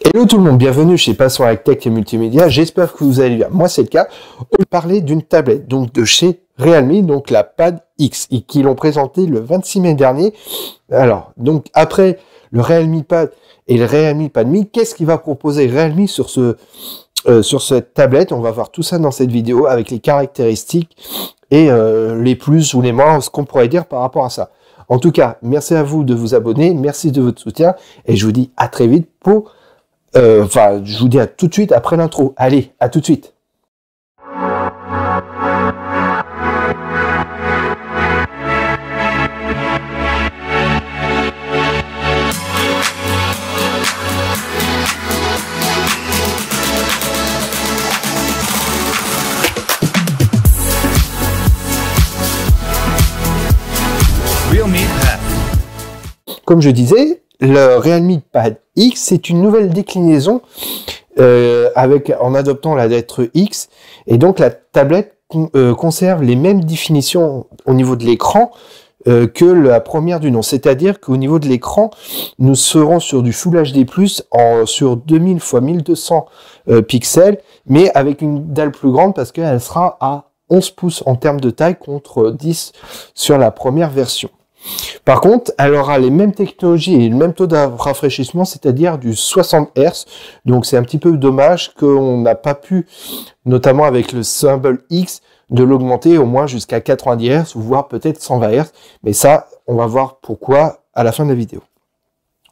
Hello tout le monde, bienvenue chez Passion avec Tech et Multimédia, j'espère que vous allez bien. Moi c'est le cas. On va parler d'une tablette donc de chez Realme, donc la Pad X, et qui l'ont présenté le 26 mai dernier. Alors, donc après le Realme Pad et le Realme Pad Mini, qu'est-ce qu'il va proposer Realme sur cette tablette? On va voir tout ça dans cette vidéo avec les caractéristiques et les plus ou les moins, ce qu'on pourrait dire par rapport à ça. En tout cas, merci à vous de vous abonner, merci de votre soutien et je vous dis à très vite pour... je vous dis à tout de suite après l'intro. Allez, à tout de suite. Comme je disais, le Realme Pad X, c'est une nouvelle déclinaison en adoptant la lettre X. Et donc, la tablette conserve les mêmes définitions au niveau de l'écran que la première du nom. C'est-à-dire qu'au niveau de l'écran, nous serons sur du Full HD+, sur 2000 x 1200 pixels, mais avec une dalle plus grande parce qu'elle sera à 11 pouces en termes de taille contre 10 sur la première version. Par contre, elle aura les mêmes technologies et le même taux de rafraîchissement, c'est-à-dire du 60 Hz. Donc c'est un petit peu dommage qu'on n'a pas pu, notamment avec le Symbol X, de l'augmenter au moins jusqu'à 90 Hz, voire peut-être 120 Hz. Mais ça, on va voir pourquoi à la fin de la vidéo.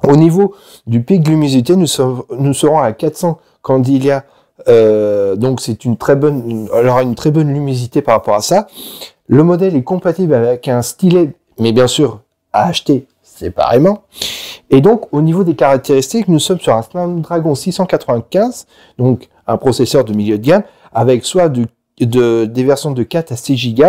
Au niveau du pic de luminosité, nous serons à 400 candelia. Donc c'est une très bonne, elle aura une très bonne luminosité par rapport à ça. Le modèle est compatible avec un stylet, mais bien sûr à acheter séparément. Et donc au niveau des caractéristiques, nous sommes sur un Snapdragon 695, donc un processeur de milieu de gamme, avec soit des versions de 4 à 6 Go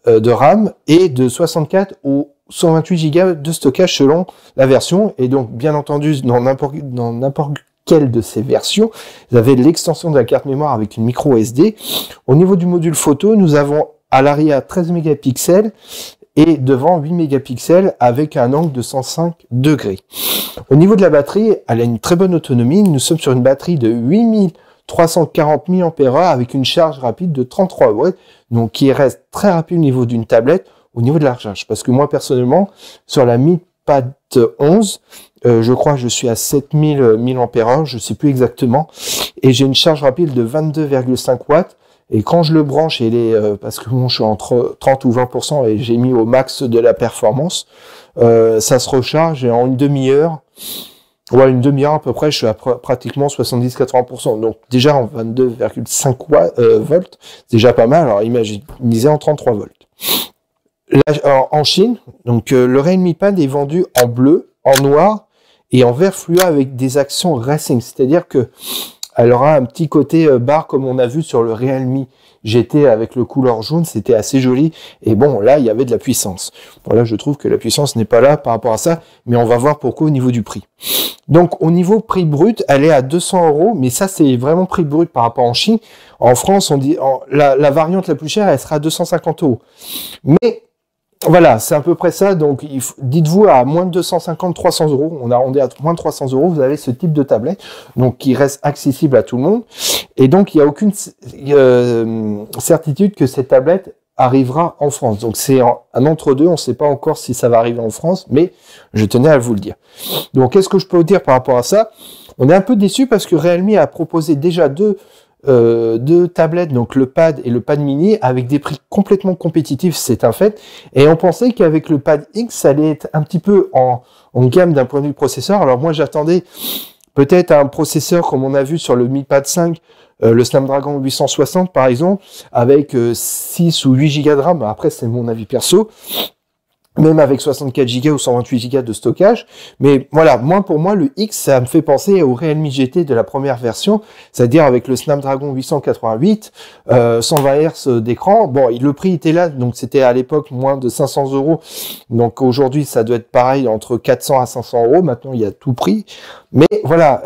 de RAM et de 64 ou 128 Go de stockage selon la version. Et donc bien entendu dans n'importe quelle de ces versions, vous avez l'extension de la carte mémoire avec une micro SD. Au niveau du module photo, nous avons à l'arrière 13 mégapixels et devant 8 mégapixels avec un angle de 105 degrés. Au niveau de la batterie, elle a une très bonne autonomie. Nous sommes sur une batterie de 8340 mAh avec une charge rapide de 33 watts, donc qui reste très rapide au niveau d'une tablette, au niveau de la recharge. Parce que moi, personnellement, sur la Mi Pad 11, je crois que je suis à 7000 mAh, je sais plus exactement, et j'ai une charge rapide de 22,5 watts. Et quand je le branche, parce que bon, je suis entre 30 ou 20% et j'ai mis au max de la performance, ça se recharge et en une demi-heure, une demi-heure à peu près, je suis à pratiquement 70-80%. Donc déjà en 22,5 volts, c'est déjà pas mal. Alors imaginez en 33 volts. Là, en Chine, donc le Realme Pad est vendu en bleu, en noir et en vert fluo avec des accents racing, c'est-à-dire que elle aura un petit côté barre comme on a vu sur le Realme GT avec le couleur jaune, c'était assez joli. Et bon, là, il y avait de la puissance. Bon, là, je trouve que la puissance n'est pas là par rapport à ça, mais on va voir pourquoi au niveau du prix. Donc, au niveau prix brut, elle est à 200 €, mais ça, c'est vraiment prix brut par rapport en Chine. En France, on dit la variante la plus chère, elle sera à 250 €. Mais voilà, c'est à peu près ça. Donc, dites-vous à moins de 250, 300 €. On arrondit à moins de 300 €. Vous avez ce type de tablette, donc qui reste accessible à tout le monde. Et donc, il n'y a aucune certitude que cette tablette arrivera en France. Donc, c'est un entre-deux. On ne sait pas encore si ça va arriver en France, mais je tenais à vous le dire. Donc, qu'est-ce que je peux vous dire par rapport à ça? On est un peu déçu parce que Realme a proposé déjà deux tablettes, donc le Pad et le Pad Mini, avec des prix complètement compétitifs, c'est un fait. Et on pensait qu'avec le Pad X, ça allait être un petit peu en gamme d'un point de vue processeur. Alors moi, j'attendais peut-être un processeur comme on a vu sur le Mi Pad 5, le Snapdragon 860 par exemple, avec 6 ou 8 Go de RAM. Après, c'est mon avis perso. Même avec 64 Go ou 128 Go de stockage. Mais voilà, pour moi, le X, ça me fait penser au Realme GT de la première version, c'est-à-dire avec le Snapdragon 888, 120 Hz d'écran. Bon, le prix était là, donc c'était à l'époque moins de 500 €. Donc aujourd'hui, ça doit être pareil, entre 400 à 500 €. Maintenant, il y a tout prix. Mais voilà,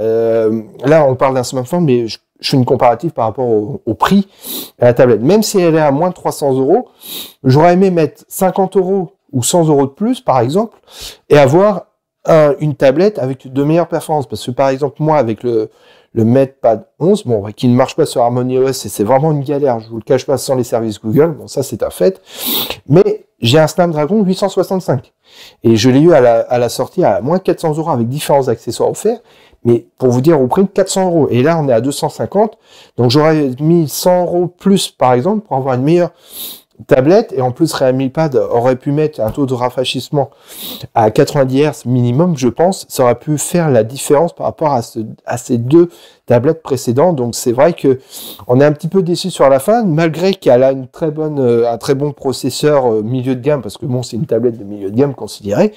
là, on parle d'un smartphone, mais je fais une comparative par rapport au prix à la tablette. Même si elle est à moins de 300 €, j'aurais aimé mettre 50 € ou 100 € de plus, par exemple, et avoir une tablette avec de meilleures performances. Parce que par exemple, moi, avec le MatePad 11, bon, qui ne marche pas sur HarmonyOS, et c'est vraiment une galère, je vous le cache pas, sans les services Google, bon, ça c'est un fait. Mais j'ai un Snapdragon 865. Et je l'ai eu à la sortie à moins de 400 € avec différents accessoires offerts. Mais pour vous dire, au prix de 400 €. Et là, on est à 250. Donc, j'aurais mis 100 € plus, par exemple, pour avoir une meilleure tablette. Et en plus, RealmiPad aurait pu mettre un taux de rafraîchissement à 90 Hz minimum, je pense. Ça aurait pu faire la différence par rapport à ces deux tablettes précédentes. Donc, c'est vrai que on est un petit peu déçu sur la fin, malgré qu'elle a une très bonne, un très bon processeur milieu de gamme, parce que bon, c'est une tablette de milieu de gamme considérée.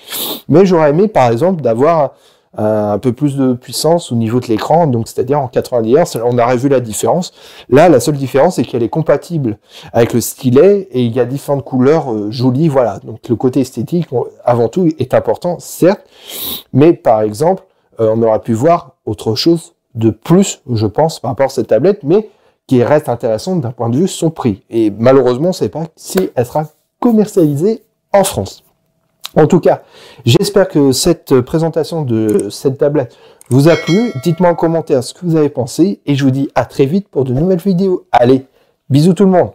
Mais j'aurais aimé, par exemple, d'avoir un peu plus de puissance au niveau de l'écran, donc c'est-à-dire en 90 Hz, on aurait vu la différence. Là, la seule différence, c'est qu'elle est compatible avec le stylet et il y a différentes couleurs jolies, voilà. Donc le côté esthétique, avant tout, est important, certes, mais par exemple, on aurait pu voir autre chose de plus, je pense, par rapport à cette tablette, mais qui reste intéressante d'un point de vue son prix. Et malheureusement, on ne sait pas si elle sera commercialisée en France. En tout cas, j'espère que cette présentation de cette tablette vous a plu. Dites-moi en commentaire ce que vous avez pensé et je vous dis à très vite pour de nouvelles vidéos. Allez, bisous tout le monde!